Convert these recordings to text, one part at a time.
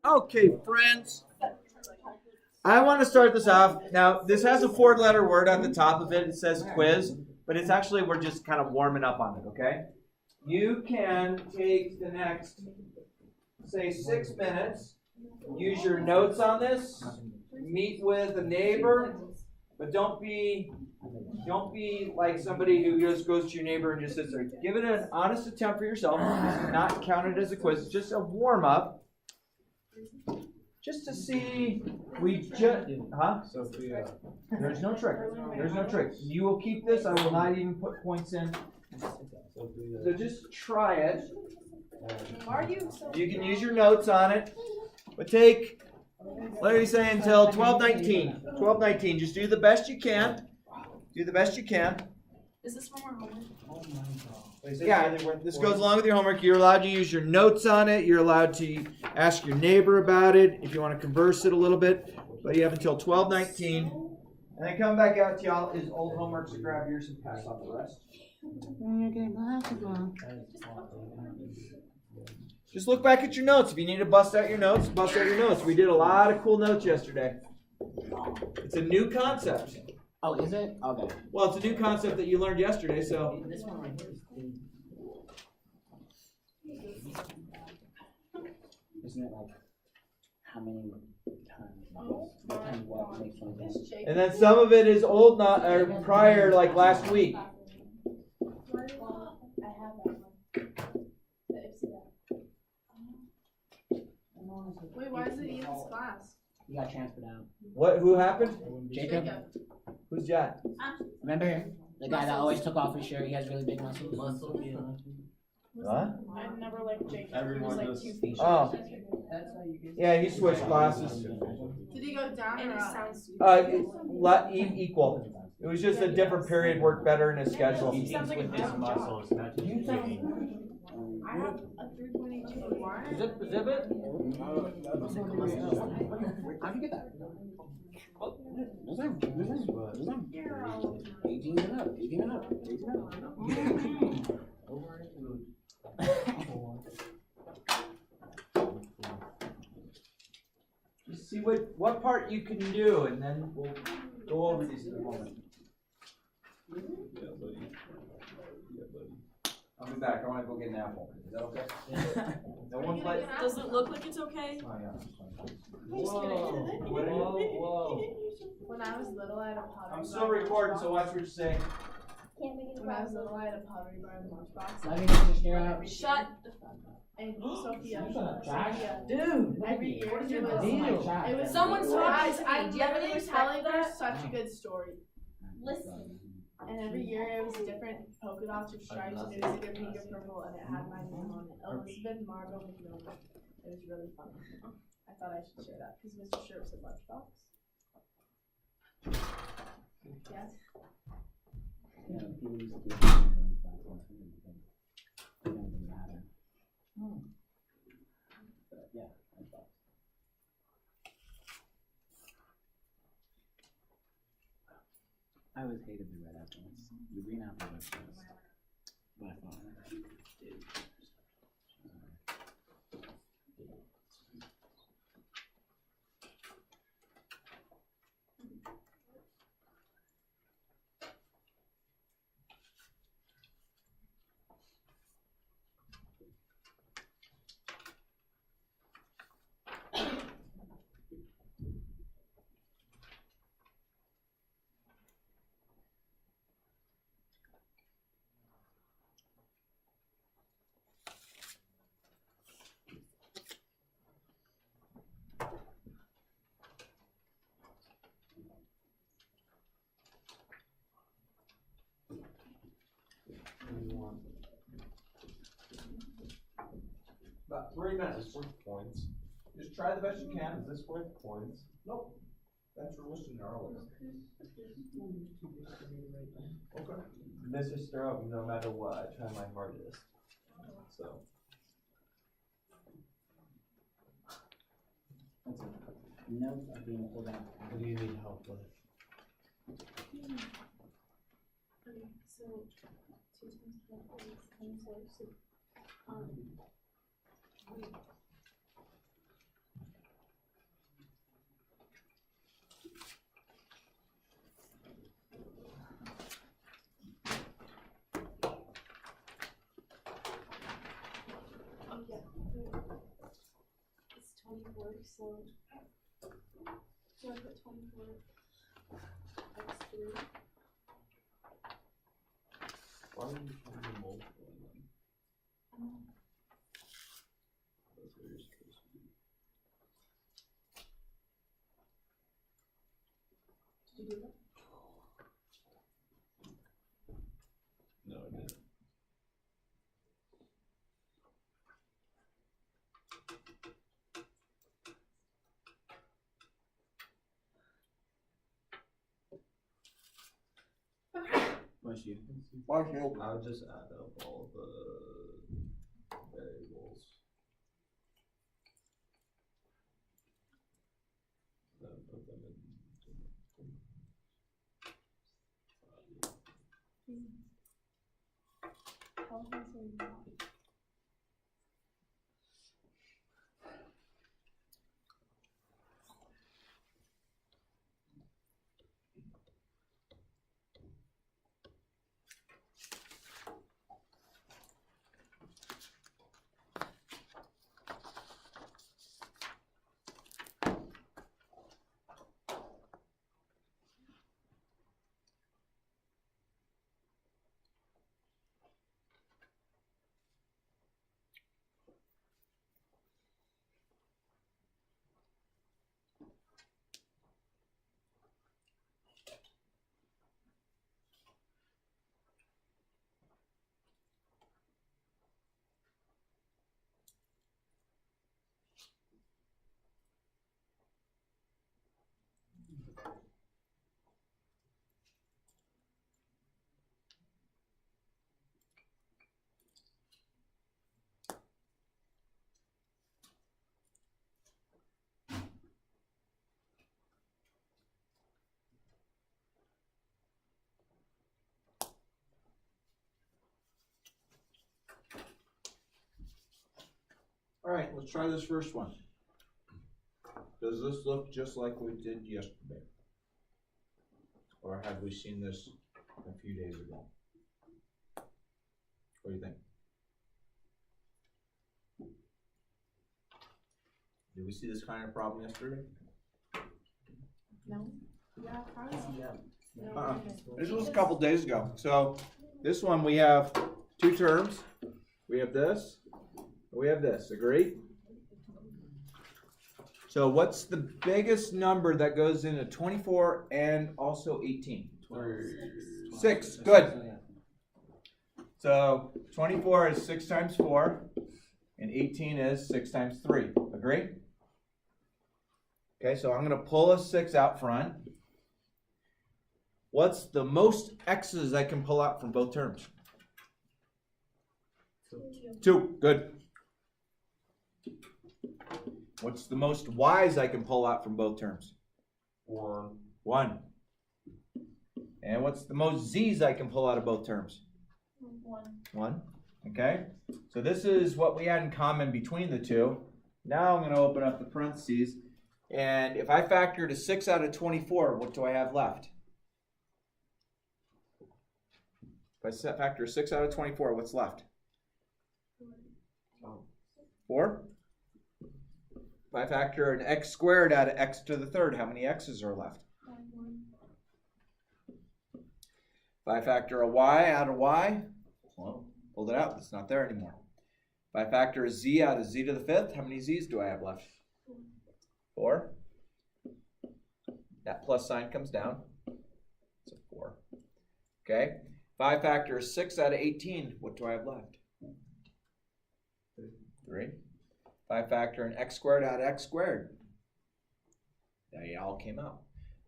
Okay, friends. I want to start this off. Now, this has a 4-letter word on the top of it. It says quiz, but it's actually, we're just kind of warming up on it, okay? You can take the next, say, 6 minutes, use your notes on this, meet with a neighbor, but don't be like somebody who just goes to your neighbor and just sits there. Give it an honest attempt for yourself. This is not counted as a quiz. It's just a warm-up. Just to see, Sophia. There's no trick. There's no trick. You will keep this. I will not even put points in. So just try it. You can use your notes on it. But take, let me say, until 12:19. 12:19. Just do the best you can. Do the best you can. Is this one more homework? Yeah, this goes along with your homework. You're allowed to use your notes on it. You're allowed to ask your neighbor about it if you want to converse it a little bit. But you have until 12:19. And then come back out to y'all is old homework, so grab yours and pass on the rest. Just look back at your notes. If you need to bust out your notes, bust out your notes. We did a lot of cool notes yesterday. It's a new concept. Oh, is it? Okay. Well, it's a new concept that you learned yesterday, so. This one right here isn't it like how many times what makes one thing? And then some of it is old, not or prior, like last week. Wait, why is it Ian's class? You got transferred out. What? Who happened? Jacob? Who's that? Remember him? The guy that always took off his shirt. He has really big muscles. What? I've never liked Jacob. Everyone He was does. 2 feet. Oh. Yeah, he switched classes. Did he go down or up? Equal. It was just a different period worked better in his schedule. He sounds like a dumb muscles. I have a 3.82. Why? Zip it? How'd you get that? 18 and up. 18 and up. 18 and up. Just see what part you can do, and then we'll go over these in a moment. Yeah, buddy. I'll be back. I want to go get an apple. Is that okay? No one's like. Does it look like it's okay? Oh yeah. Whoa. When I was little, I had a pottery I'm still recording, so watch what you say. When I was little, I had a pottery bar in the lunchbox. Let me get your stare out. Shut the fuck up. And Sophia. Dude, Every year what is it your was. deal? It was Someone's guys. talking to me. I Do you have any literally was respect telling for her that? such a good story. Listen. And every year it was different polka dots or stripes, and it was either pink or purple, and it had my name on it. Elizabeth Margot McMillan. It was really fun. I thought I should share that because Mr. Shirt was a lunchbox. Yes. Yeah, people used to do it. It doesn't matter. But yeah, lunchbox. I always hated the red apples. The green apple was best. By far. About 3 minutes. Is this worth points? Just try the best you can. Is this worth points? Nope. Thanks for listening earlier. Okay. Mr. Stirrup, no matter what, I try my hardest. So. That's it. Notes are being pulled out. What do you need help with? Okay, so 2 times 4 is 24. So, 24, so I put 24 x3. Why are you trying to multiply them? That's what you're supposed to do. Did you do that? No, I didn't. Bless you. I would just add up all the variables. Then put them in. How am I saying that? All right, let's try this first one. Does this look just like we did yesterday? Or have we seen this a few days ago? What do you think? Did we see this kind of problem yesterday? No? Yeah, probably. No, Uh-uh. okay. This was a couple days ago. So this one we have two terms. We have this. We have this. Agree? So what's the biggest number that goes into 24 and also 18? 6. Good. So 24 is 6 times 4, and 18 is 6 times 3. Agree? Okay, so I'm going to pull a 6 out front. What's the most x's I can pull out from both terms? 2. Good. What's the most y's I can pull out from both terms? 1. And what's the most z's I can pull out of both terms? 1. Okay. So this is what we had in common between the two. Now I'm going to open up the parentheses. And if I factor to 6 out of 24, what do I have left? If I factor 6 out of 24, what's left? 4. If I factor an x squared out of x to the third, how many x's are left? 1. If I factor a y out of y, well, pulled it out. It's not there anymore. If I factor a z out of z to the fifth, how many z's do I have left? 4. That plus sign comes down. So 4. Okay. If I factor 6 out of 18, what do I have left? 3. If I factor an x squared out of x squared, they all came out.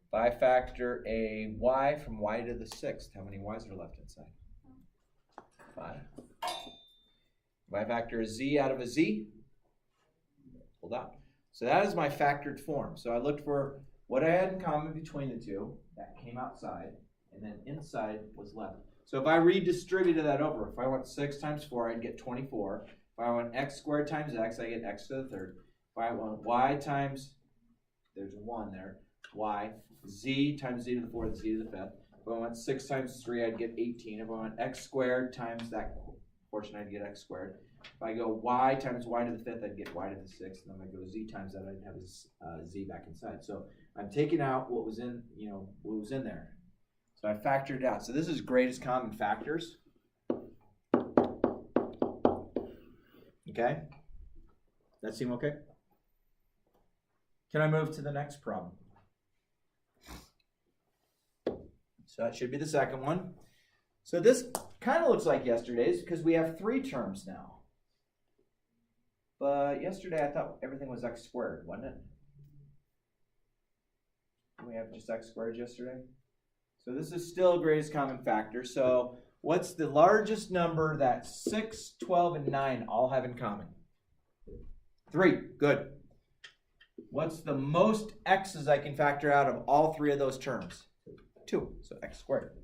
If I factor a y from y to the 6th, how many y's are left inside? 5. If I factor a z out of a z, pulled out. So that is my factored form. So I looked for what I had in common between the two. That came outside, and then inside was left. So if I redistributed that over, if I went 6 times 4, I'd get 24. If I went x squared times x, I get x to the third. If I went y times, there's a 1 there, y, z times z to the fourth, z to the fifth. If I went 6 times 3, I'd get 18. If I went x squared times that portion, I'd get x squared. If I go y times y to the 5th, I'd get y to the 6th. And then if I go z times that, I'd have a z back inside. So I'm taking out what was in, what was in there. So I factored it out. So this is greatest common factors. Okay? That seem okay? Can I move to the next problem? So that should be the second one. So this kind of looks like yesterday's because we have 3 terms now. But yesterday I thought everything was x squared, wasn't it? Did we have just x squared yesterday? So this is still greatest common factor. So what's the largest number that 6, 12, and 9 all have in common? 3. Good. What's the most x's I can factor out of all 3 of those terms? 2. So x squared.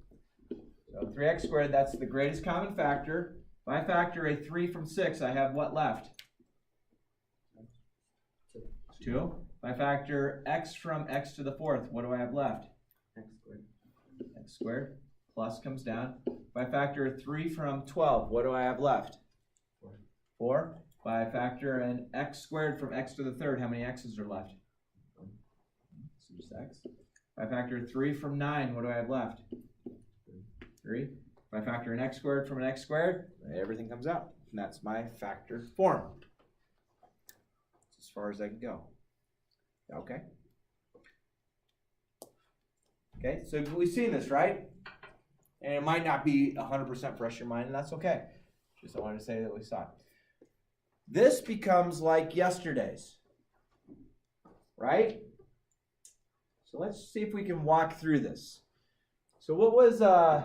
So 3x squared, that's the greatest common factor. If I factor a 3 from 6, I have what left? 2. If I factor x from x to the 4th, what do I have left? X squared. X squared. Plus comes down. If I factor 3 from 12, what do I have left? 4. If I factor an x squared from x to the 3rd, how many x's are left? So just x. If I factor 3 from 9, what do I have left? 3. If I factor an x squared from an x squared, everything comes out. And that's my factor form. That's as far as I can go. Okay? Okay, so we've seen this, right? And it might not be 100% fresh in your mind, and that's okay. Just I wanted to say that we saw it. This becomes like yesterday's, right? So let's see if we can walk through this. So what was the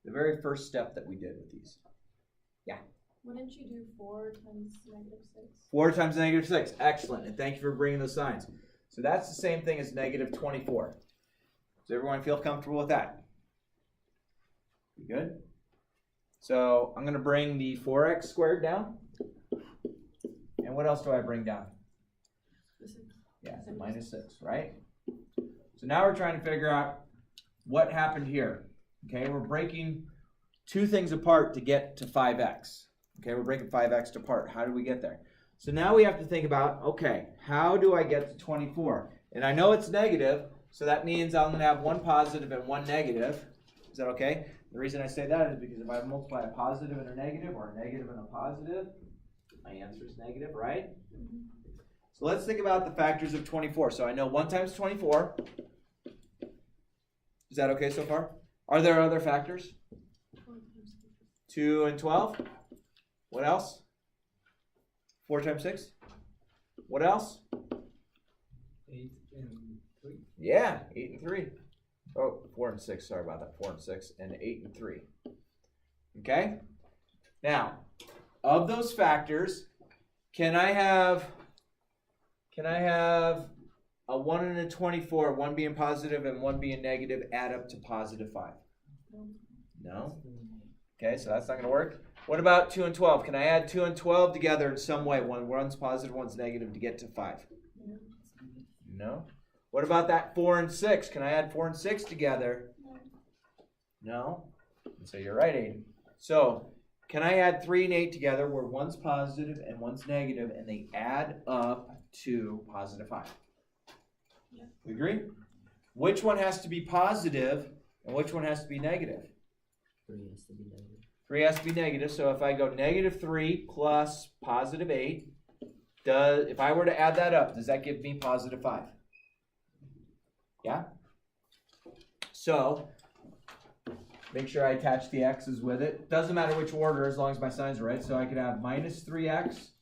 very first step that we did with these? Yeah. Wouldn't you do 4 times -6? 4 times -6. Excellent. And thank you for bringing those signs. So that's the same thing as -24. Does everyone feel comfortable with that? You good? So I'm going to bring the 4x squared down. And what else do I bring down? Yeah, the -6, right? So now we're trying to figure out what happened here. Okay, we're breaking 2 things apart to get to 5x. Okay, we're breaking 5x apart. How do we get there? So now we have to think about, okay, how do I get to 24? And I know it's negative, so that means I'm going to have 1 positive and 1 negative. Is that okay? The reason I say that is because if I multiply a positive and a negative, or a negative and a positive, my answer is negative, right? So let's think about the factors of 24. So I know 1 times 24. Is that okay so far? Are there other factors? 2 and 12. What else? 4 times 6. What else? 8 and 3. Yeah, 8 and 3. Oh, 4 and 6. Sorry about that. 4 and 6 and 8 and 3. Okay? Now, of those factors, can I have a 1 and a 24, 1 being positive and 1 being negative, add up to positive 5? No? Okay, so that's not going to work. What about 2 and 12? Can I add 2 and 12 together in some way? One's positive, one's negative to get to 5? No? What about that 4 and 6? Can I add 4 and 6 together? No? So you're right, Aiden. So, can I add 3 and 8 together where one's positive and one's negative and they add up to positive 5? Yeah. We agree? Which one has to be positive and which one has to be negative? 3 has to be negative. 3 has to be negative, so if I go -3 plus positive 8, if I were to add that up, does that give me positive 5? Yeah? So, make sure I attach the x's with it. Doesn't matter which order as long as my signs are right. So I could have -3x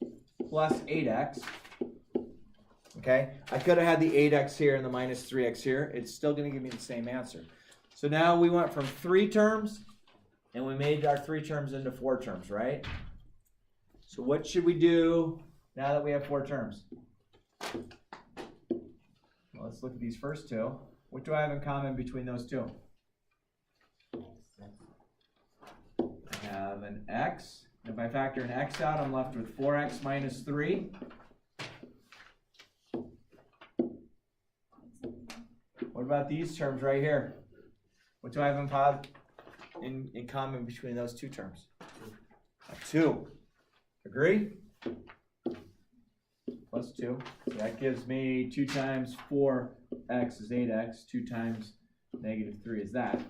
plus 8x. Okay? I could have had the 8x here and the -3x here. It's still going to give me the same answer. So now we went from 3 terms and we made our 3 terms into 4 terms, right? So what should we do now that we have 4 terms? Well, let's look at these first 2. What do I have in common between those 2? I have an x. If I factor an x out, I'm left with 4x minus 3. What about these terms right here? What do I have in common between those 2 terms? 2. Agree? Plus 2. So that gives me 2 times 4x is 8x. 2 times negative 3 is that.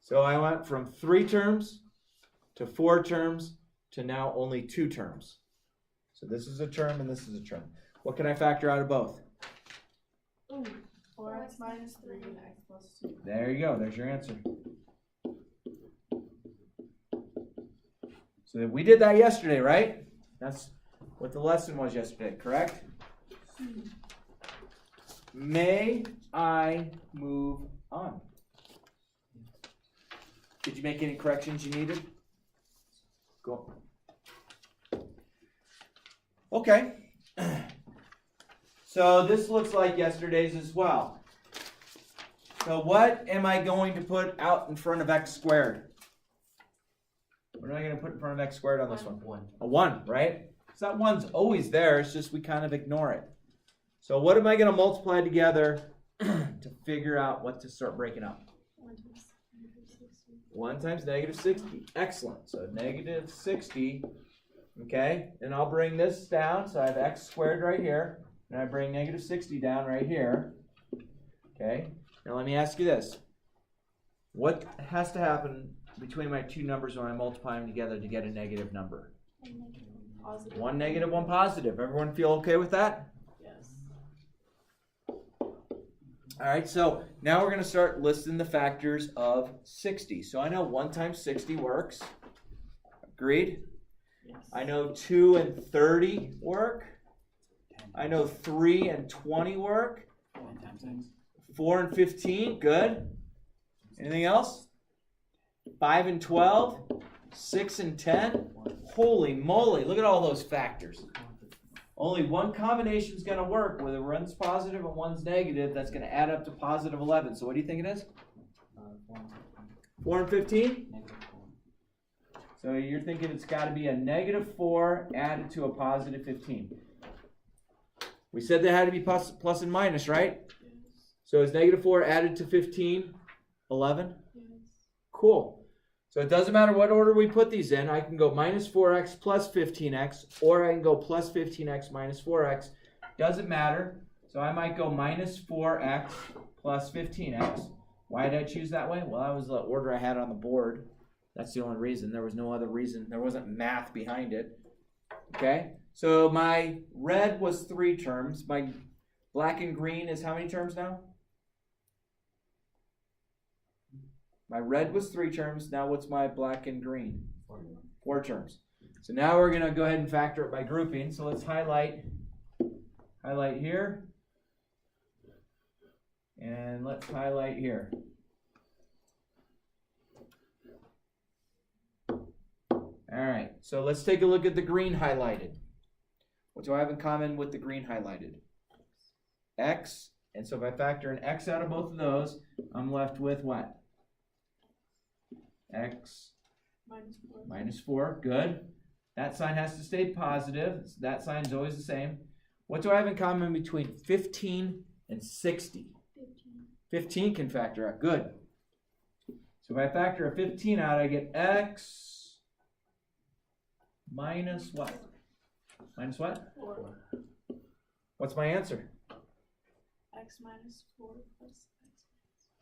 So I went from 3 terms to 4 terms to now only 2 terms. So this is a term and this is a term. What can I factor out of both? Ooh, 4x minus 3 and x plus 2. There you go. There's your answer. So we did that yesterday, right? That's what the lesson was yesterday, correct? May I move on? Did you make any corrections you needed? Go. Okay. So this looks like yesterday's as well. So what am I going to put out in front of x squared? What am I going to put in front of x squared on this one? 1. A 1, right? So that 1's always there. It's just we kind of ignore it. So what am I going to multiply together to figure out what to start breaking up? 1 times negative 60. Excellent. So negative 60. Okay. And I'll bring this down. So I have x squared right here. And I bring negative 60 down right here. Okay. Now let me ask you this. What has to happen between my two numbers when I multiply them together to get a negative number? Positive. 1 negative, 1 positive. Everyone feel okay with that? Yes. All right, so now we're going to start listing the factors of 60. So I know 1 times 60 works. Agreed? Yes. I know 2 and 30 work. I know 3 and 20 work. 1 times x. 4 and 15, good. Anything else? 5 and 12, 6 and 10. Holy moly, look at all those factors. Only one combination is going to work, whether one's positive and one's negative, that's going to add up to positive 11. So what do you think it is? 4 and 15? Negative 4. So you're thinking it's got to be a negative 4 added to a positive 15. We said there had to be plus and minus, right? Yes. So is negative 4 added to 15? 11? Yes. Cool. So it doesn't matter what order we put these in. I can go minus 4x plus 15x, or I can go plus 15x minus 4x. Doesn't matter. So I might go minus 4x plus 15x. Why did I choose that way? Well, that was the order I had on the board. That's the only reason. There was no other reason. There wasn't math behind it. Okay? So my red was 3 terms. My black and green is how many terms now? My red was 3 terms. Now what's my black and green? 4 terms. So now we're going to go ahead and factor it by grouping. So let's highlight here. And let's highlight here. All right. So let's take a look at the green highlighted. What do I have in common with the green highlighted? X. And so if I factor an X out of both of those, I'm left with what? X minus 4. Good. That sign has to stay positive. That sign's always the same. What do I have in common between 15 and 60? 15 can factor out. Good. So if I factor a 15 out, I get X minus what? Minus what? 4. What's my answer? X minus 4 plus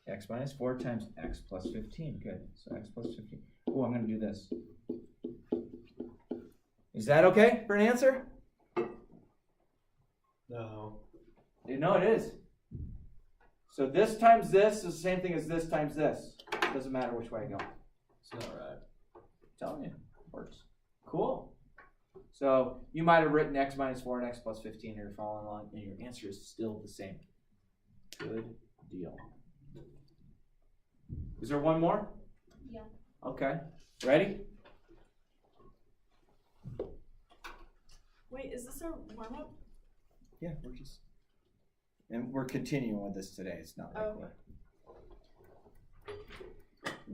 x. X minus 4 times x plus 15. Good. So x plus 15. Oh, I'm going to do this. Is that okay for an answer? No. No, it is. So this times this is the same thing as this times this. It doesn't matter which way I go. It's not right. I'm telling you. It works. Cool. So you might have written x minus 4 and x plus 15 and you're following along, and your answer is still the same. Good deal. Is there one more? Yeah. Okay. Ready? Wait, is this our warm up? Yeah, we're continuing with this today. It's not like Okay.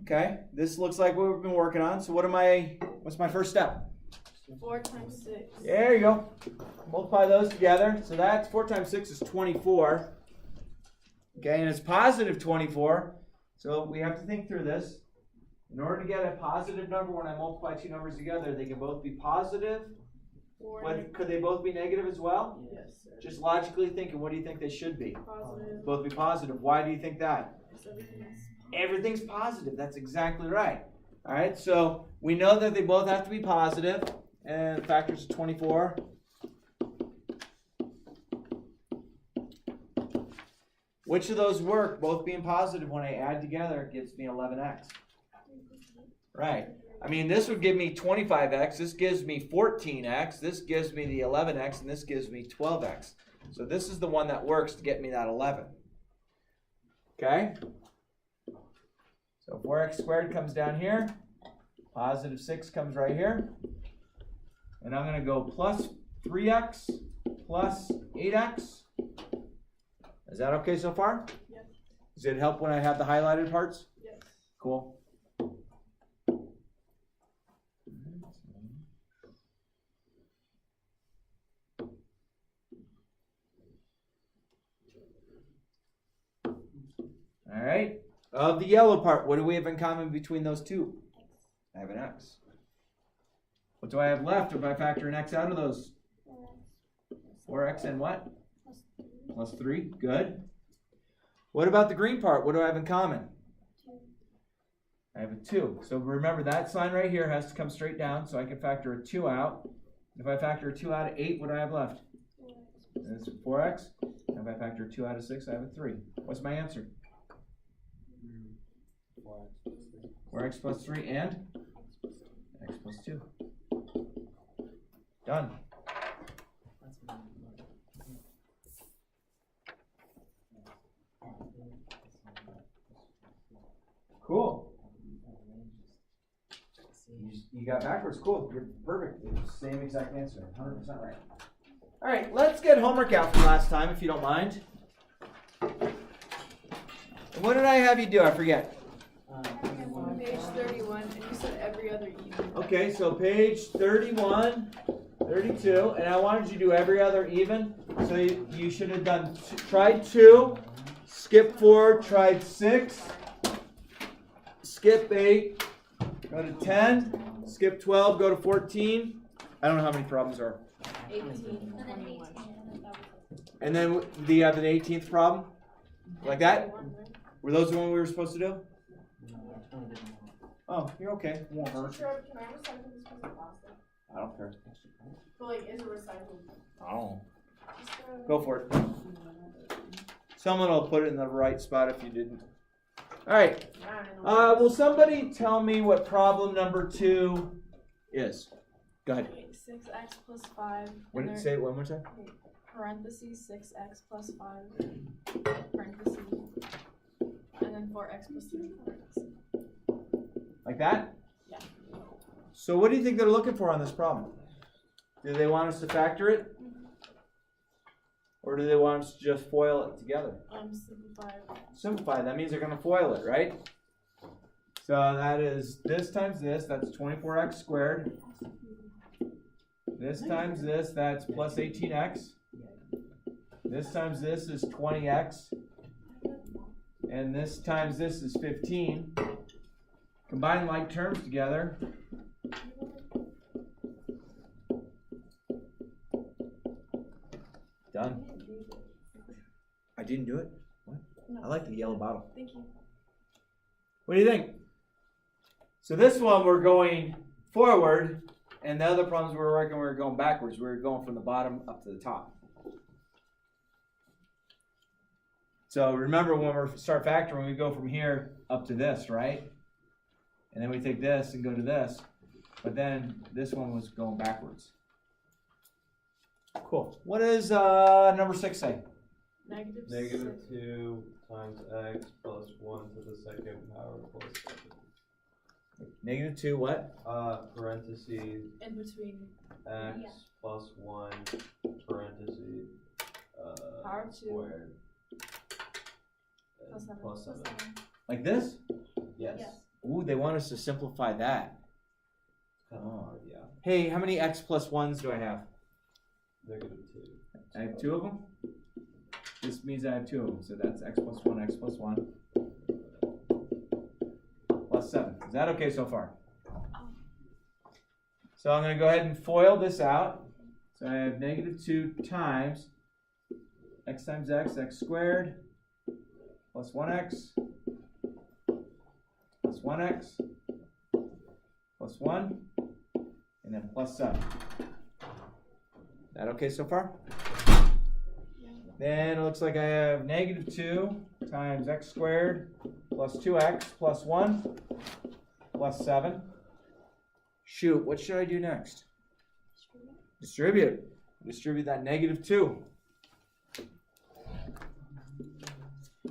Okay, this looks like what we've been working on. So what's my first step? 4 times 6. There you go. Multiply those together. So that's 4 times 6 is 24. Okay, and it's positive 24. So we have to think through this. In order to get a positive number, when I multiply two numbers together, they can both be positive. Or But could they both be negative as well? yes, sir. Just logically thinking, what do you think they should be? Positive. Both be positive. Why do you think that? So everything is Everything's positive. That's exactly right. All right, so we know that they both have to be positive, and the factors of 24. Which of those work? Both being positive when I add together gives me 11x. Right. I mean, this would give me 25x, this gives me 14x, this gives me the 11x, and this gives me 12x. So this is the one that works to get me that 11. Okay? So 4x squared comes down here, positive 6 comes right here, and I'm going to go plus 3x plus 8x. Is that okay so far? Yes. Does it help when I have the highlighted parts? Yes. Cool. All right. Of the yellow part, what do we have in common between those two? I have an x. What do I have left if I factor an x out of those? 4x and what? Plus 3. Good. What about the green part? What do I have in common? I have a 2. So remember, that sign right here has to come straight down, so I can factor a 2 out. If I factor a 2 out of 8, what do I have left? It's 4x. And if I factor a 2 out of 6, I have a 3. What's my answer? 4x plus 3 and x plus 2. Done. Cool. You got backwards. Cool. You're perfect. Same exact answer. 100% right. All right, let's get homework out from last time, if you don't mind. What did I have you do? I forget. Page 31, and you said every other even. Okay, so page 31, 32, and I wanted you to do every other even. So you should have done, tried 2, skip 4, tried 6, skip 8, go to 10, skip 12, go to 14. I don't know how many problems there are. 18, 21. And then the 18th problem? Like that? Were those the one we were supposed to do? Oh, you're okay. Won't hurt. Sure, can I recycle this piece of plastic? I don't care. But like, is it recycled? I don't know. Just, Go for it. Someone will put it in the right spot if you didn't. All right. Will somebody tell me what problem number 2 is? Go ahead. 6x plus 5. What did it say? One more time. Parentheses 6x plus 5. Parentheses. And then 4x plus 3. Like that? Yeah. So what do you think they're looking for on this problem? Do they want us to factor it? Or do they want us to just FOIL it together? Simplify. Simplify. That means they're going to FOIL it, right? So that is this times this. That's 24x squared. This times this. That's plus 18x. This times this is 20x. And this times this is 15. Combine like terms together. Done. I didn't do it? What? No. I like the yellow bottle. Thank you. What do you think? So this one we're going forward, and the other problems we're working, we're going backwards. We're going from the bottom up to the top. So remember when we start factoring, we go from here up to this, right? And then we take this and go to this. But then this one was going backwards. Cool. What does number 6 say? Negative Negative 6. 2 times x plus 1 to the second power plus 7. Negative 2 what? Parentheses In between. x plus 1 parentheses Power 2. squared. Plus 7. Plus 7. Like this? Yes. Ooh, they want us to simplify that. Kind of hard, yeah. Hey, how many x plus 1s do I have? Negative 2. I have 2 of them? This means I have 2 of them. So that's x plus 1 plus plus 7. Is that okay so far? So I'm going to go ahead and FOIL this out. So I have negative 2 times x times x squared plus 1x plus 1x plus 1 and then plus 7. That okay so far? Then it looks like I have negative 2 times x squared plus 2x plus 1 plus 7. Shoot, what should I do next? Distribute. Distribute that negative 2.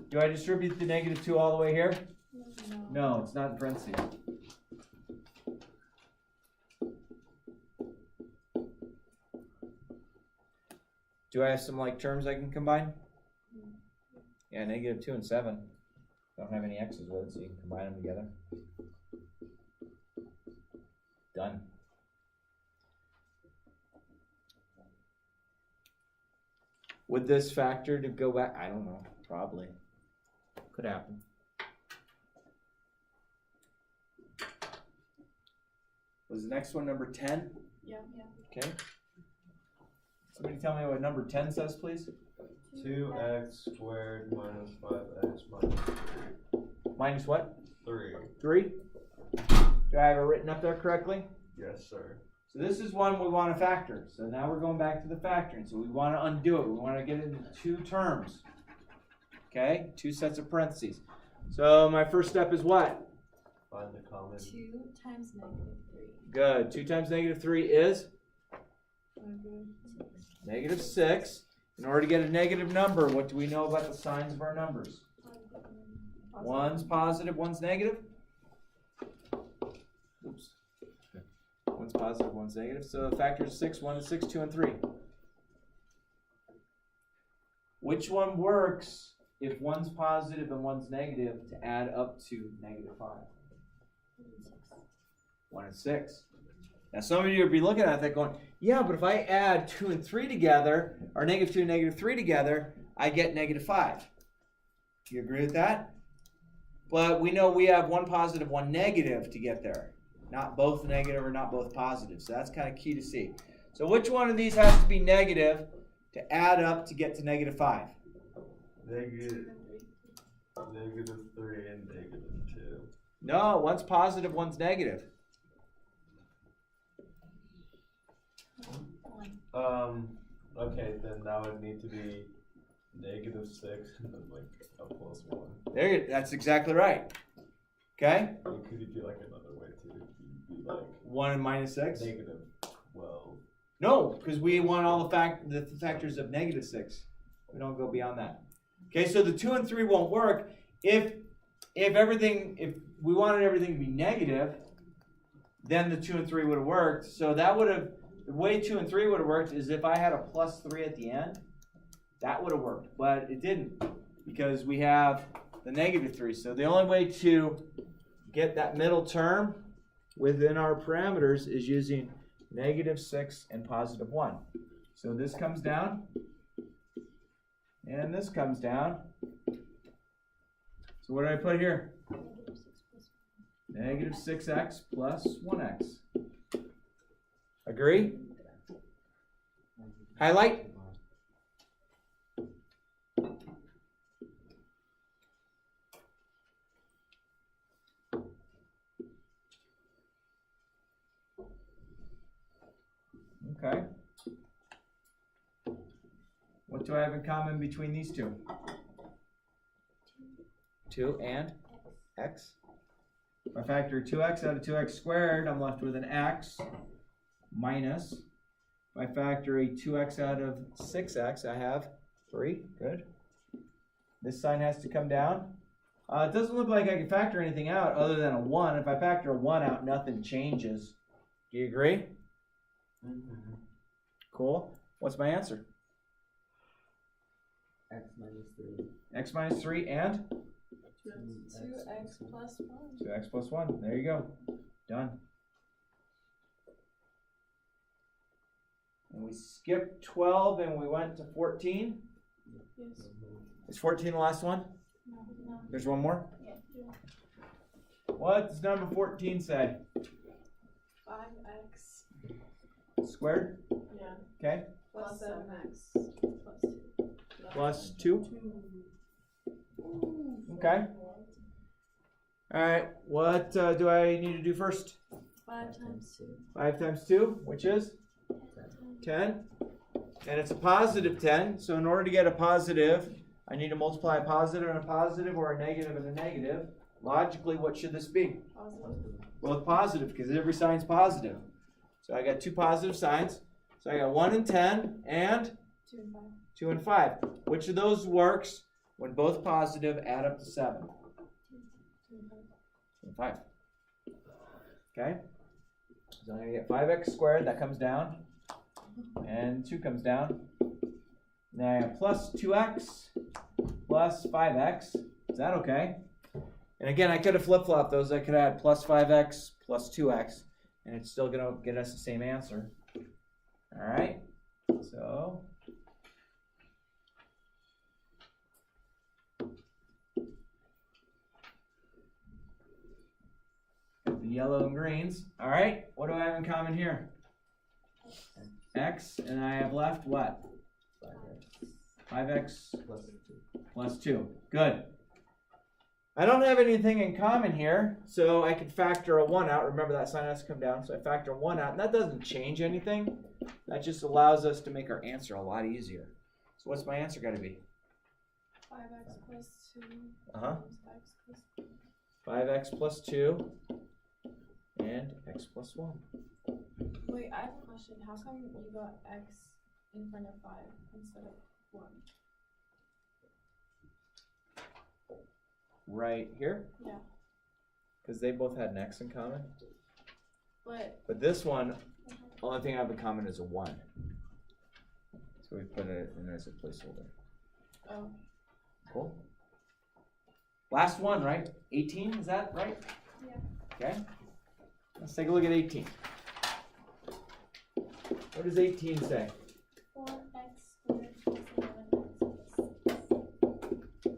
Do I distribute the negative 2 all the way here? No, it's not in parentheses. Do I have some like terms I can combine? Yeah, negative 2 and 7. Don't have any x's with it, so you can combine them together. Done. Would this factor to go back? I don't know. Probably. Could happen. Was the next one number 10? Yeah. Okay. Somebody tell me what number 10 says, please. 2x squared minus 5x minus 3. Minus what? 3. 3? Do I have it written up there correctly? Yes, sir. So this is one we want to factor. So now we're going back to the factoring. So we want to undo it. We want to get it into 2 terms. Okay? 2 sets of parentheses. So my first step is what? Find the common. 2 times negative 3. Good. 2 times negative 3 is? Negative 6. In order to get a negative number, what do we know about the signs of our numbers? One's positive, one's negative. Oops. One's positive, one's negative. So the factor is 6, 1 is 6, 2 and 3. Which one works if one's positive and one's negative to add up to negative 5? 1 and 6. Now some of you would be looking at that going, yeah, but if I add 2 and 3 together, or negative 2 and negative 3 together, I get negative 5. Do you agree with that? But we know we have one positive, one negative to get there. Not both negative or not both positive. So that's kind of key to see. So which one of these has to be negative to add up to get to negative 5? Negative 3 and negative 2. No, one's positive, one's negative. Okay, then that would need to be negative 6 and then like a plus 1. That's exactly right. Okay? Or could you do like another way too? You'd be like 1 and minus 6? negative 12. No, because we want all the factors of negative 6. We don't go beyond that. Okay, so the 2 and 3 won't work. If we wanted everything to be negative, then the 2 and 3 would have worked. So that would have, the way 2 and 3 would have worked is if I had a plus 3 at the end, that would have worked. But it didn't, because we have the negative 3. So the only way to get that middle term within our parameters is using negative 6 and positive 1. So this comes down, and this comes down. So what did I put here? Negative 6x plus 1x. Agree? Highlight? Okay. What do I have in common between these two? 2 and x. If I factor 2x out of 2x squared, I'm left with an x minus. If I factor a 2x out of 6x, I have 3. Good. This sign has to come down. It doesn't look like I can factor anything out other than a 1. If I factor a 1 out, nothing changes. Do you agree? Mm-hmm. Cool. What's my answer? X minus 3. X minus 3 and? 2x plus 1. 2x plus 1. There you go. Done. And we skipped 12 and we went to 14. Yes. Is 14 the last one? No. There's one more? Yeah. What does number 14 say? 5x Squared? yeah. Okay. Plus 7x plus 2. Plus 2. Okay. All right. What do I need to do first? 5 times 2. 5 times 2, which is 10. And it's a positive 10. So in order to get a positive, I need to multiply a positive and a positive, or a negative and a negative. Logically, what should this be? Positive. Both positive, because every sign's positive. So I got two positive signs. So I got 1 and 10 and 2 and 5. 2 and 5. Which of those works when both positive add up to 7? 2 and 5. 2 and 5. Okay? So I'm going to get 5x squared, that comes down. And 2 comes down. Now I have plus 2x plus 5x. Is that okay? And again, I could have flip-flopped those. I could add plus 5x plus 2x. And it's still going to get us the same answer. All right? So the yellow and greens. All right, what do I have in common here? X, and I have left what? 5x plus 2. Good. I don't have anything in common here, so I can factor a 1 out. Remember, that sign has to come down, so I factor 1 out, and that doesn't change anything. That just allows us to make our answer a lot easier. So what's my answer got to be? 5x plus 2 Uh-huh. times x plus 2. 5x plus 2 and x plus 1. Wait, I have a question. How come you got x in front of 5 instead of 1? Right here? Yeah. Because they both had an x in common. But this one, only thing I have in common is a 1. So we put it in as a placeholder. oh, Cool. Last one, right? 18, is that right? Yeah. Okay. Let's take a look at 18. What does 18 say? 4x squared plus 11x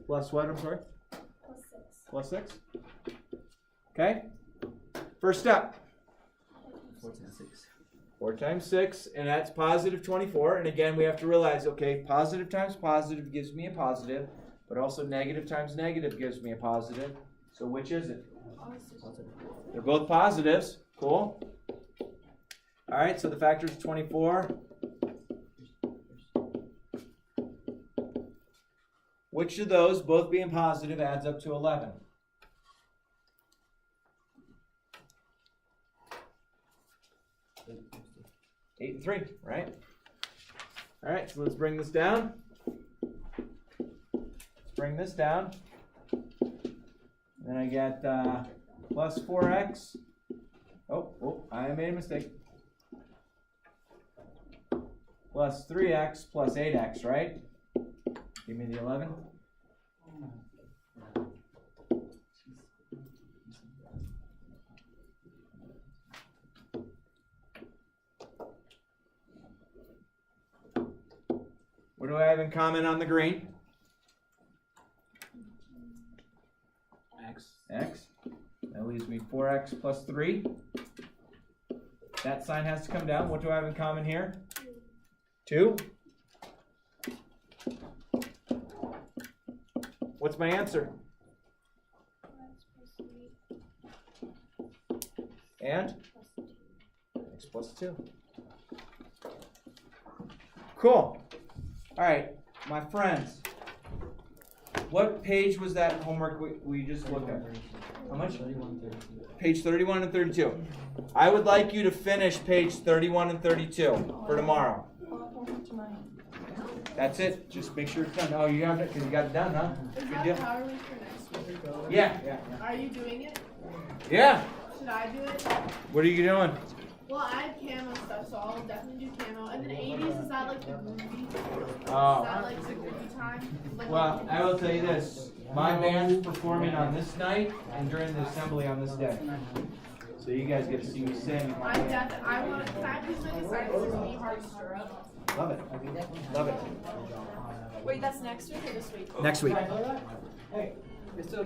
Plus what, I'm sorry? plus 6. Plus 6. Okay. First step. 4 times 6. 4 times 6, and that's positive 24. And again, we have to realize, okay, positive times positive gives me a positive, but also negative times negative gives me a positive. So which is it? They're both positives. Cool. All right, so the factor is 24. Which of those, both being positive, adds up to 11? Eight and 3, right? All right, so let's bring this down. Let's bring this down. Then I get plus 4x. Oh, I made a mistake. Plus 3x plus 8x, right? Give me the 11. What do I have in common on the green? X. That leaves me 4x plus 3. That sign has to come down. What do I have in common here? 2. What's my answer? And? X plus 2. Cool. All right, my friends. What page was that homework we just looked at? How much? 31, 32. Page 31 and 32. I would like you to finish page 31 and 32 for tomorrow. That's it. Just make sure it's done. Oh, you have it because you got it done, huh? Is Good that deal. power week for next week? Yeah. Are you doing it? Yeah. Should I do it? What are you doing? Well, I have camo stuff, so I'll definitely do camo. And then 80s, is that like the groovy? Is Oh. that like the groovy time? Like Well, I will tell you this. My band's performing on this night and during the assembly on this day. So you guys get to see me sing. I want to, can I please make a sign that says Me Heart Stirrup? Love it. Love it. Wait, that's next week or this week? Next week.